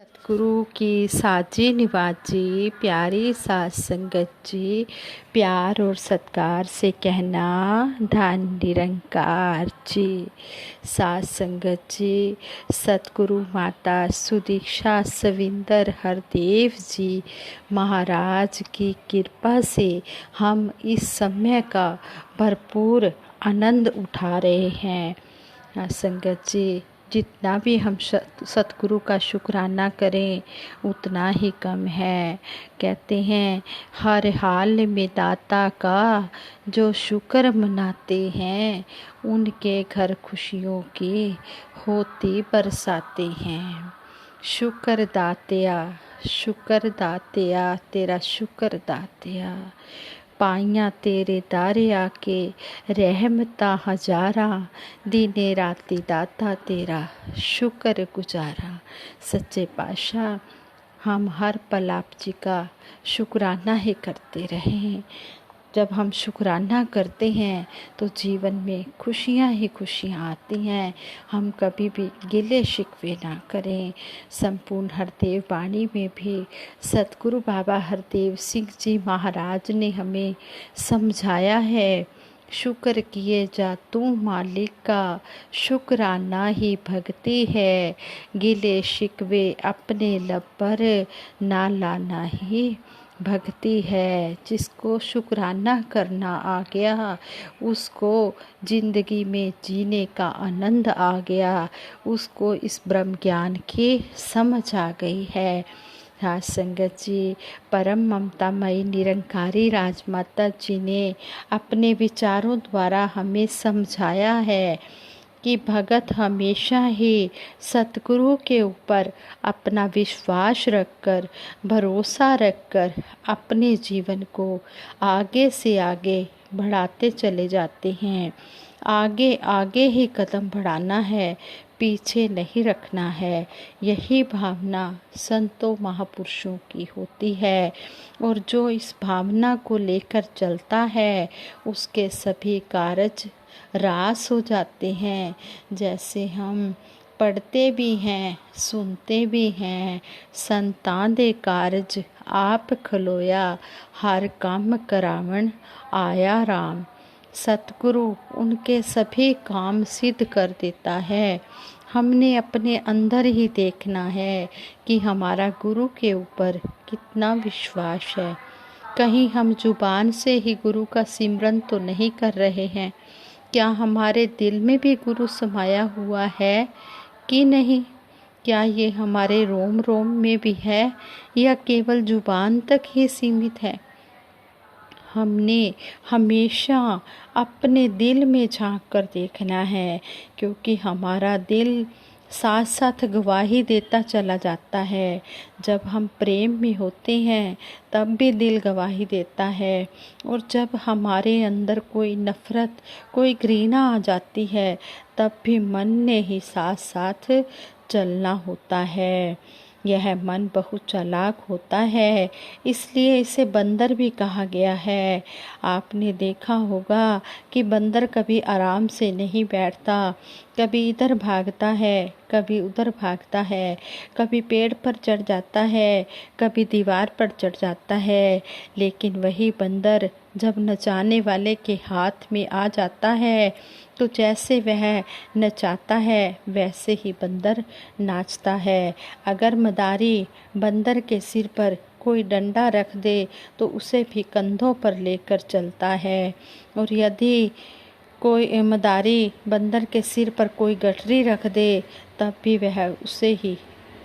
सतगुरु की साजी निवाजी प्यारी सास संगत जी, प्यार और सत्कार से कहना धन निरंकार जी। सास संगत जी, सतगुरु माता सुदीक्षा सविंदर हरदेव जी महाराज की कृपा से हम इस समय का भरपूर आनंद उठा रहे हैं। संगत जी, जितना भी हम सतगुरु का शुक्राना करें उतना ही कम है। कहते हैं हर हाल में दाता का जो शुक्र मनाते हैं उनके घर खुशियों की होती बरसाते हैं। शुक्र दातिया तेरा शुक्र दातिया, पाइयां तेरे दारे आके रहमता हजारा, दिने राती दाता तेरा शुक्र गुजारा। सच्चे पातशाह, हम हर पल आप जी का शुक्राना ही करते रहें। जब हम शुक्राना करते हैं तो जीवन में खुशियाँ ही खुशियाँ आती हैं। हम कभी भी गिले शिकवे ना करें। संपूर्ण हरदेव वाणी में भी सतगुरु बाबा हरदेव सिंह जी महाराज ने हमें समझाया है, शुक्र किए जा तू मालिक का, शुक्राना ही भक्ति है, गिले शिकवे अपने लब पर ना लाना ही भक्ति है। जिसको शुक्राना करना आ गया उसको जिंदगी में जीने का आनंद आ गया, उसको इस ब्रह्म ज्ञान की समझ आ गई है। हाँ संगत जी, परम ममतामयी निरंकारी राजमाता जी ने अपने विचारों द्वारा हमें समझाया है कि भगत हमेशा ही सतगुरु के ऊपर अपना विश्वास रखकर, भरोसा रखकर अपने जीवन को आगे से आगे बढ़ाते चले जाते हैं। आगे आगे ही कदम बढ़ाना है, पीछे नहीं रखना है। यही भावना संतों महापुरुषों की होती है और जो इस भावना को लेकर चलता है उसके सभी कार्य रास हो जाते हैं। जैसे हम पढ़ते भी हैं, सुनते भी हैं, संतान दे कारज आप खलोया, हर काम करावण आया राम। सतगुरु उनके सभी काम सिद्ध कर देता है। हमने अपने अंदर ही देखना है कि हमारा गुरु के ऊपर कितना विश्वास है। कहीं हम जुबान से ही गुरु का सिमरन तो नहीं कर रहे हैं। क्या हमारे दिल में भी गुरु समाया हुआ है कि नहीं? क्या ये हमारे रोम रोम में भी है या केवल जुबान तक ही सीमित है? हमने हमेशा अपने दिल में झांक कर देखना है, क्योंकि हमारा दिल साथ साथ गवाही देता चला जाता है। जब हम प्रेम में होते हैं तब भी दिल गवाही देता है, और जब हमारे अंदर कोई नफ़रत, कोई घृणा आ जाती है तब भी मन ने ही साथ साथ चलना होता है। यह मन बहुत चालाक होता है, इसलिए इसे बंदर भी कहा गया है। आपने देखा होगा कि बंदर कभी आराम से नहीं बैठता, कभी इधर भागता है, कभी उधर भागता है, कभी पेड़ पर चढ़ जाता है, कभी दीवार पर चढ़ जाता है। लेकिन वही बंदर जब नचाने वाले के हाथ में आ जाता है तो जैसे वह नचाता है वैसे ही बंदर नाचता है। अगर मदारी बंदर के सिर पर कोई डंडा रख दे तो उसे भी कंधों पर लेकर चलता है, और यदि कोई मदारी बंदर के सिर पर कोई गठरी रख दे तब भी वह उसे ही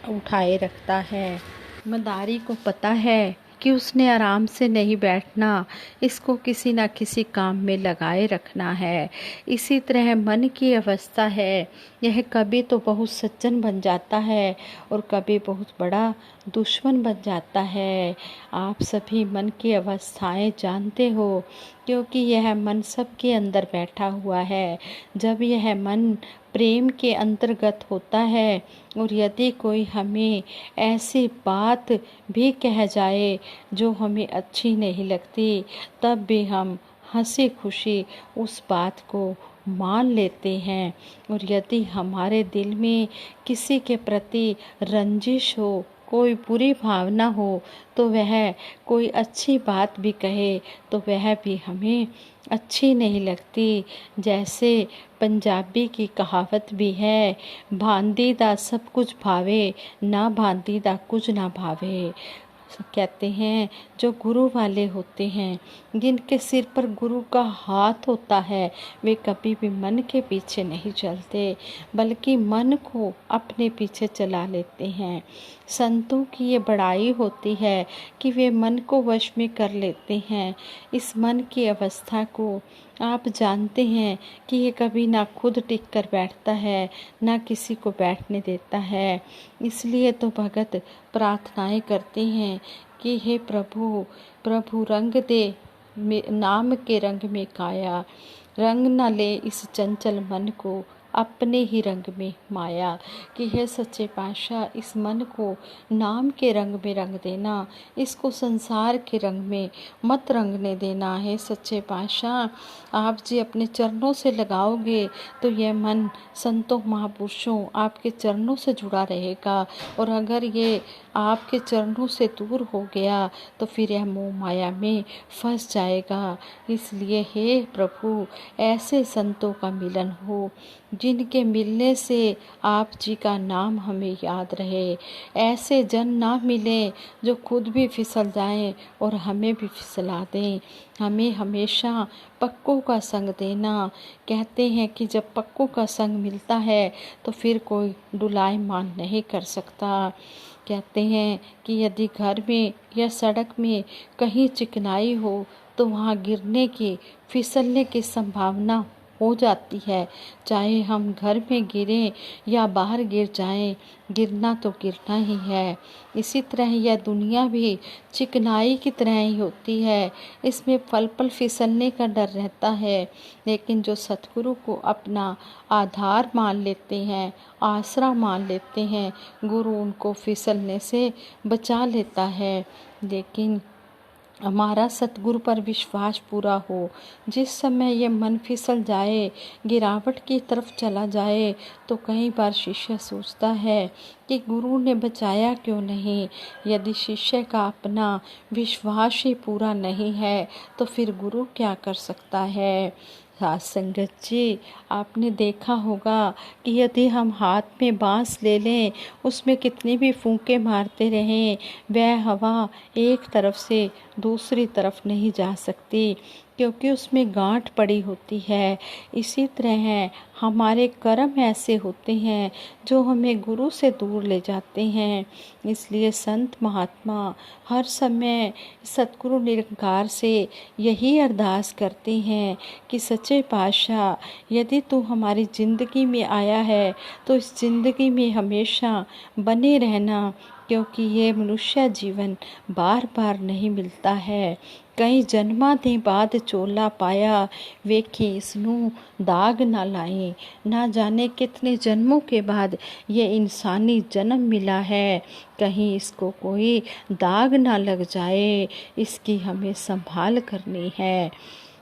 उठाए रखता है। मदारी को पता है कि उसने आराम से नहीं बैठना, इसको किसी न किसी काम में लगाए रखना है। इसी तरह मन की अवस्था है, यह कभी तो बहुत सज्जन बन जाता है और कभी बहुत बड़ा दुश्मन बन जाता है। आप सभी मन की अवस्थाएं जानते हो, क्योंकि यह मन सबके अंदर बैठा हुआ है। जब यह मन प्रेम के अंतर्गत होता है और यदि कोई हमें ऐसी बात भी कह जाए जो हमें अच्छी नहीं लगती, तब भी हम हंसी खुशी उस बात को मान लेते हैं। और यदि हमारे दिल में किसी के प्रति रंजिश हो, कोई बुरी भावना हो, तो वह कोई अच्छी बात भी कहे तो वह भी हमें अच्छी नहीं लगती। जैसे पंजाबी की कहावत भी है, भांदी दा सब कुछ भावे, ना भांदी दा कुछ ना भावे। कहते हैं जो गुरु वाले होते हैं, जिनके सिर पर गुरु का हाथ होता है, वे कभी भी मन के पीछे नहीं चलते, बल्कि मन को अपने पीछे चला लेते हैं। संतों की ये बड़ाई होती है कि वे मन को वश में कर लेते हैं। इस मन की अवस्था को आप जानते हैं कि ये कभी ना खुद टिक कर बैठता है, ना किसी को बैठने देता है। इसलिए तो भगत प्रार्थनाएं करते हैं कि हे प्रभु, प्रभु रंग दे नाम के रंग में काया, रंग न ले इस चंचल मन को, अपने ही रंग में माया। कि हे सच्चे पातशाह, इस मन को नाम के रंग में रंग देना, इसको संसार के रंग में मत रंगने देना। है सच्चे पातशाह, आप जी अपने चरणों से लगाओगे तो यह मन संतों महापुरुषों आपके चरणों से जुड़ा रहेगा, और अगर ये आपके चरणों से दूर हो गया तो फिर यह मोह माया में फंस जाएगा। इसलिए हे प्रभु, ऐसे संतों का मिलन हो जिनके मिलने से आप जी का नाम हमें याद रहे। ऐसे जन ना मिलें जो खुद भी फिसल जाएं और हमें भी फिसला दें। हमें हमेशा पक्कों का संग देना। कहते हैं कि जब पक्कों का संग मिलता है तो फिर कोई डुलायमान नहीं कर सकता। कहते हैं कि यदि घर में या सड़क में कहीं चिकनाई हो तो वहाँ गिरने की, फिसलने की संभावना हो जाती है। चाहे हम घर में गिरें या बाहर गिर जाएं, गिरना तो गिरना ही है। इसी तरह यह दुनिया भी चिकनाई की तरह ही होती है, इसमें पल पल फिसलने का डर रहता है। लेकिन जो सतगुरु को अपना आधार मान लेते हैं, आसरा मान लेते हैं, गुरु उनको फिसलने से बचा लेता है। लेकिन हमारा सतगुरु पर विश्वास पूरा हो। जिस समय ये मन फिसल जाए, गिरावट की तरफ चला जाए, तो कई बार शिष्य सोचता है कि गुरु ने बचाया क्यों नहीं। यदि शिष्य का अपना विश्वास ही पूरा नहीं है तो फिर गुरु क्या कर सकता है। साथ संगत जी, आपने देखा होगा कि यदि हम हाथ में बांस ले लें, उसमें कितनी भी फूंके मारते रहें, वह हवा एक तरफ से दूसरी तरफ नहीं जा सकती, क्योंकि उसमें गांठ पड़ी होती है। इसी तरह हमारे कर्म ऐसे होते हैं जो हमें गुरु से दूर ले जाते हैं। इसलिए संत महात्मा हर समय सतगुरु निरंकार से यही अरदास करते हैं कि सच्चे पातशाह, यदि तू हमारी ज़िंदगी में आया है तो इस ज़िंदगी में हमेशा बने रहना, क्योंकि ये मनुष्य जीवन बार बार नहीं मिलता है। कई जन्मां ਦੇ ਬਾਅਦ चोला पाया, वेखी इसनू दाग ना लाए। ना जाने कितने जन्मों के बाद ये इंसानी जन्म मिला है, कहीं इसको कोई दाग ना लग जाए, इसकी हमें संभाल करनी है।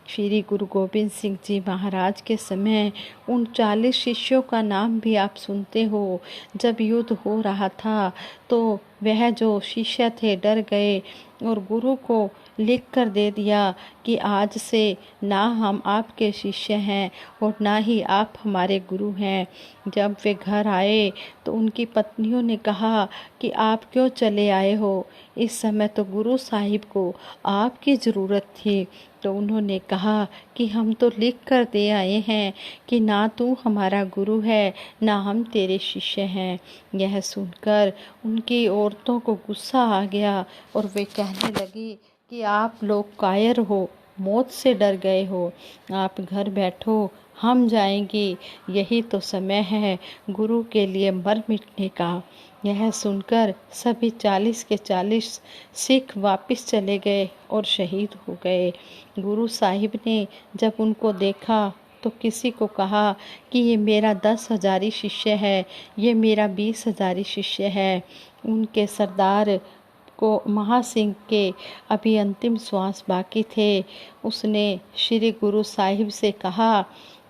श्री गुरु गोबिंद सिंह जी महाराज के समय उन 40 शिष्यों का नाम भी आप सुनते हो। जब युद्ध हो रहा था तो वह जो शिष्य थे डर गए और गुरु को लिख कर दे दिया कि आज से ना हम आपके शिष्य हैं और ना ही आप हमारे गुरु हैं। जब वे घर आए तो उनकी पत्नियों ने कहा कि आप क्यों चले आए हो, इस समय तो गुरु साहिब को आपकी ज़रूरत थी। तो उन्होंने कहा कि हम तो लिख कर दे आए हैं कि ना तू हमारा गुरु है, ना हम तेरे शिष्य हैं। यह सुनकर उनकी औरतों को गुस्सा आ गया और वे कहने लगी कि आप लोग कायर हो, मौत से डर गए हो, आप घर बैठो, हम जाएंगे, यही तो समय है गुरु के लिए मर मिटने का। यह सुनकर सभी 40 के 40 सिख वापस चले गए और शहीद हो गए। गुरु साहिब ने जब उनको देखा तो किसी को कहा कि ये मेरा 10 हजारी शिष्य है, ये मेरा 20 हजारी शिष्य है। उनके सरदार को महासिंह के अभी अंतिम श्वास बाकी थे। उसने श्री गुरु साहिब से कहा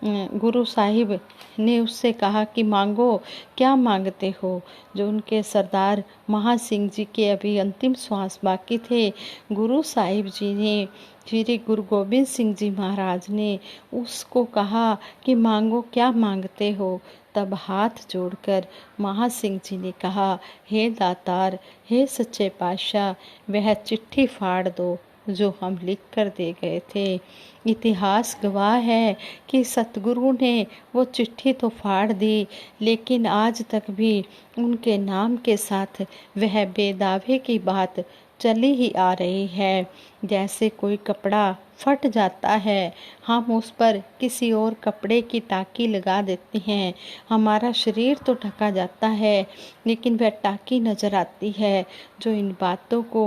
गुरु साहिब ने उससे कहा कि मांगो, क्या मांगते हो। जो उनके सरदार महा सिंह जी के अभी अंतिम श्वास बाकी थे, गुरु साहिब जी ने, श्री गुरु गोबिंद सिंह जी महाराज ने उसको कहा कि मांगो, क्या मांगते हो। तब हाथ जोड़कर महा सिंह जी ने कहा, हे दातार, हे सच्चे पातशाह, वह चिट्ठी फाड़ दो जो हम लिख कर दे गए थे। इतिहास गवाह है कि सतगुरु ने वो चिट्ठी तो फाड़ दी, लेकिन आज तक भी उनके नाम के साथ वह बेदावे की बात चली ही आ रही है। जैसे कोई कपड़ा फट जाता है, हम उस पर किसी और कपड़े की टाकी लगा देते हैं। हमारा शरीर तो ढका जाता है, लेकिन वह टाकी नजर आती है। जो इन बातों को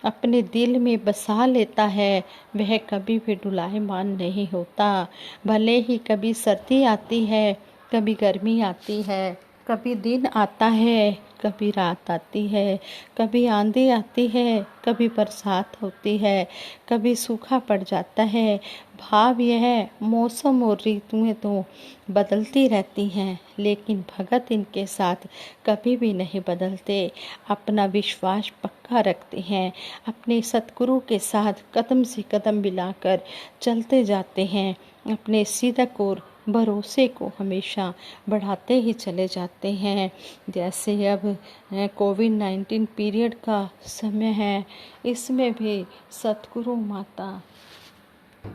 अपने दिल में बसा लेता है, वह कभी भी डुलायमान नहीं होता। भले ही कभी सर्दी आती है, कभी गर्मी आती है, कभी दिन आता है, कभी रात आती है, कभी आंधी आती है, कभी बरसात होती है, कभी सूखा पड़ जाता है। भाव यह, मौसम और ऋतुएं तो बदलती रहती हैं, लेकिन भगत इनके साथ कभी भी नहीं बदलते। अपना विश्वास पक्का रखते हैं, अपने सतगुरु के साथ कदम से कदम मिलाकर चलते जाते हैं, अपने सिदक और भरोसे को हमेशा बढ़ाते ही चले जाते हैं। जैसे अब कोविड-19 पीरियड का समय है, इसमें भी सतगुरु माता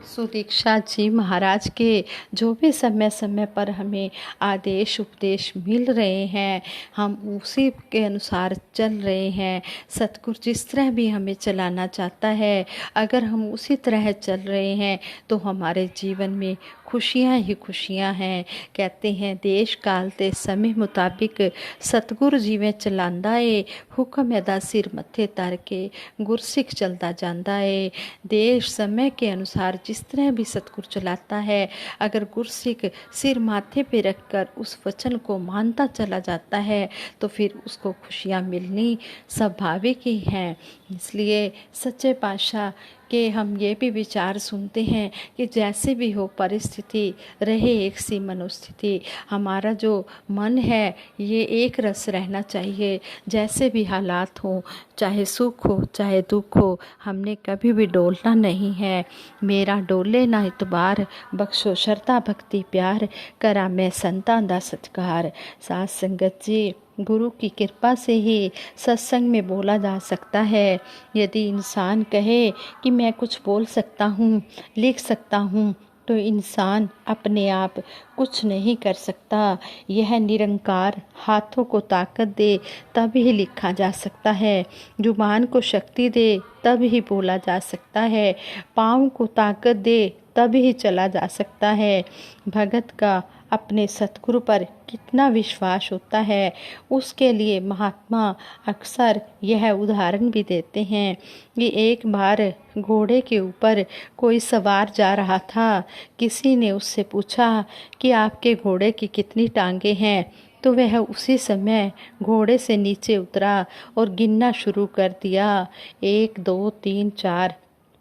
सुदीक्षा जी महाराज के जो भी समय समय पर हमें आदेश उपदेश मिल रहे हैं, हम उसी के अनुसार चल रहे हैं। सतगुरु जिस तरह भी हमें चलाना चाहता है, अगर हम उसी तरह चल रहे हैं तो हमारे जीवन में खुशियाँ ही खुशियाँ हैं। कहते हैं देश काल ते समय मुताबिक सतगुरु जिवें चलांदा ਏ, हुक्म अदा सिर मत्थे तर के गुरसिख चलता जाता है। देश समय के अनुसार जिस तरह भी सतगुरु चलाता है, अगर गुरसिख सिर माथे पे रखकर उस वचन को मानता चला जाता है तो फिर उसको खुशियाँ मिलनी स्वाभाविक ही हैं। इसलिए सच्चे पातशाह के हम ये भी विचार सुनते हैं कि जैसे भी हो परिस्थिति, रहे एक सी मनोस्थिति। हमारा जो मन है ये एक रस रहना चाहिए। जैसे भी हालात हो, चाहे सुख हो चाहे दुख हो, हमने कभी भी डोलना नहीं है। मेरा डोले ना इतबार, बख्शो शरता भक्ति प्यार, करा मैं संतां दा सत्कार। साथ संगत जी, गुरु की कृपा से ही सत्संग में बोला जा सकता है। यदि इंसान कहे कि मैं कुछ बोल सकता हूँ, लिख सकता हूँ, तो इंसान अपने आप कुछ नहीं कर सकता। यह निरंकार हाथों को ताकत दे तब ही लिखा जा सकता है, जुबान को शक्ति दे तब ही बोला जा सकता है, पाँव को ताकत दे तब ही चला जा सकता है। भगत का अपने सतगुरु पर कितना विश्वास होता है, उसके लिए महात्मा अक्सर यह उदाहरण भी देते हैं कि एक बार घोड़े के ऊपर कोई सवार जा रहा था। किसी ने उससे पूछा कि आपके घोड़े की कितनी टांगें हैं, तो वह उसी समय घोड़े से नीचे उतरा और गिनना शुरू कर दिया, 1 2 3 4।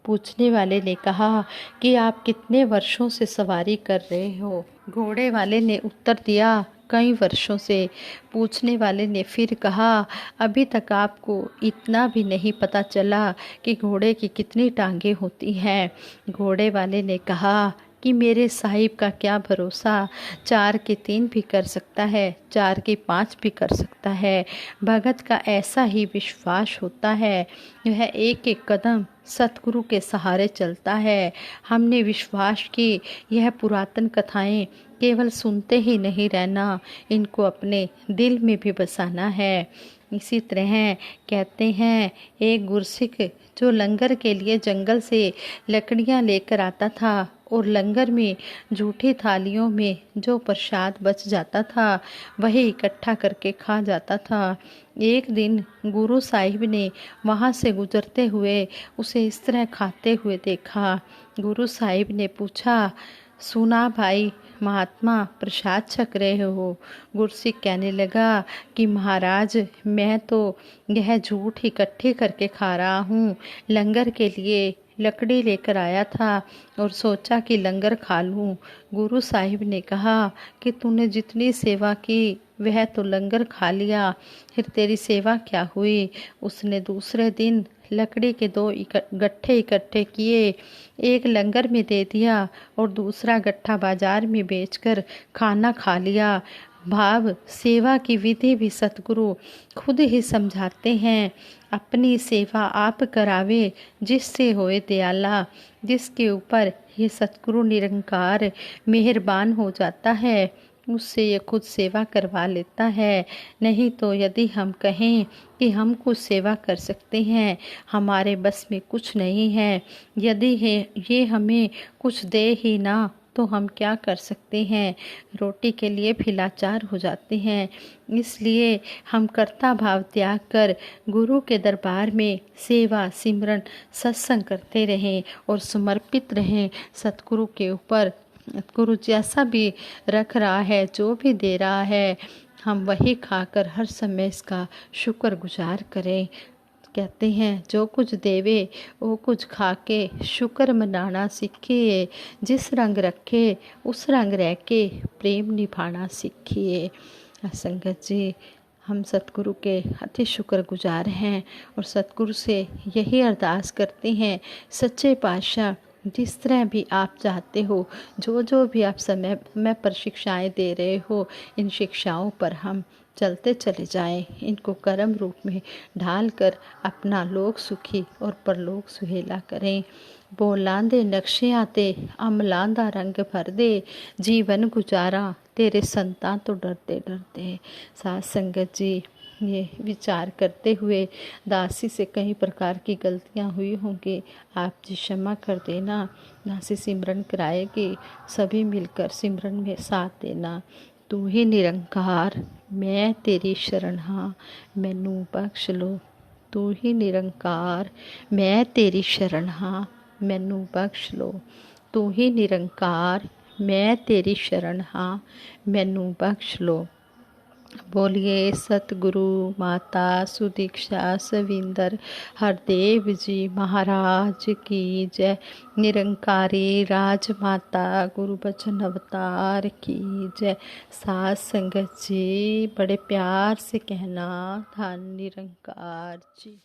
पूछने वाले ने कहा कि आप कितने वर्षों से सवारी कर रहे हो। घोड़े वाले ने उत्तर दिया, कई वर्षों से। पूछने वाले ने फिर कहा, अभी तक आपको इतना भी नहीं पता चला कि घोड़े की कितनी टांगें होती हैं। घोड़े वाले ने कहा कि मेरे साहिब का क्या भरोसा, 4 की 3 भी कर सकता है, 4 की 5 भी कर सकता है। भगत का ऐसा ही विश्वास होता है, वह एक एक कदम सतगुरु के सहारे चलता है। हमने विश्वास की यह पुरातन कथाएं केवल सुनते ही नहीं रहना, इनको अपने दिल में भी बसाना है। इसी तरह कहते हैं, एक गुरसिख जो लंगर के लिए जंगल से लकड़ियां लेकर आता था और लंगर में झूठी थालियों में जो प्रसाद बच जाता था वही इकट्ठा करके खा जाता था। एक दिन गुरु साहिब ने वहाँ से गुजरते हुए उसे इस तरह खाते हुए देखा। गुरु साहिब ने पूछा, सुना भाई महात्मा प्रसाद छक रहे हो? गुरसिख कहने लगा कि महाराज, मैं तो यह झूठ इकट्ठी करके खा रहा हूँ, लंगर के लिए लकड़ी लेकर आया था और सोचा कि लंगर खा लूँ। गुरु साहिब ने कहा कि तूने जितनी सेवा की वह तो लंगर खा लिया, फिर तेरी सेवा क्या हुई। उसने दूसरे दिन लकड़ी के 2 गट्ठे इकट्ठे किए, एक लंगर में दे दिया और दूसरा गट्ठा बाजार में बेचकर खाना खा लिया। भाव सेवा की विधि भी सतगुरु खुद ही समझाते हैं। अपनी सेवा आप करावे, जिससे होए दयाला। जिसके ऊपर ये सतगुरु निरंकार मेहरबान हो जाता है, उससे ये खुद सेवा करवा लेता है। नहीं तो यदि हम कहें कि हम कुछ सेवा कर सकते हैं, हमारे बस में कुछ नहीं है, यदि ये हमें कुछ दे ही ना तो हम क्या कर सकते हैं। रोटी के लिए भी लाचार हो जाते हैं। इसलिए हम कर्ता भाव त्याग कर गुरु के दरबार में सेवा सिमरन सत्संग करते रहें और समर्पित रहें सतगुरु के ऊपर। गुरु जैसा भी रख रहा है, जो भी दे रहा है, हम वही खाकर हर समय इसका शुक्रगुजार करें। कहते हैं जो कुछ देवे वो कुछ खा के शुक्र मनाना सीखिए। जिस रंग रखे उस रंग रह के प्रेम निभाना सीखिए। संगत जी, हम सतगुरु के अति शुक्रगुजार हैं और सतगुरु से यही अरदास करते हैं, सच्चे पातशाह जिस तरह भी आप चाहते हो, जो भी आप समय में पर शिक्षाएँ दे रहे हो, इन शिक्षाओं पर हम चलते चले जाएं, इनको कर्म रूप में ढाल कर अपना लोक सुखी और परलोक सुहेला करें। बोलां दे नक्शियां ते अमलां दा रंग भर दे, जीवन गुजारा तेरे संतां तो डरते डरते। साथ संगत जी, ये विचार करते हुए दासी से कई प्रकार की गलतियां हुई होंगी, आप जी क्षमा कर देना। दासी सिमरन कराएगी, सभी मिलकर सिमरन में साथ देना। तू ही निरंकार मैं तेरी शरण हाँ, मैनू बख्श लो। तू ही निरंकार मैं तेरी शरण हाँ, मैनू बख्श लो। तू ही निरंकार मैं तेरी शरण हाँ, मैनू बख्श लो। बोलिए सतगुरु माता सुदीक्षा सविंदर हरदेव जी महाराज की जय। निरंकारी राजमाता गुरु बचन अवतार की जय। साथ संगत जी बड़े प्यार से कहना धन निरंकार जी।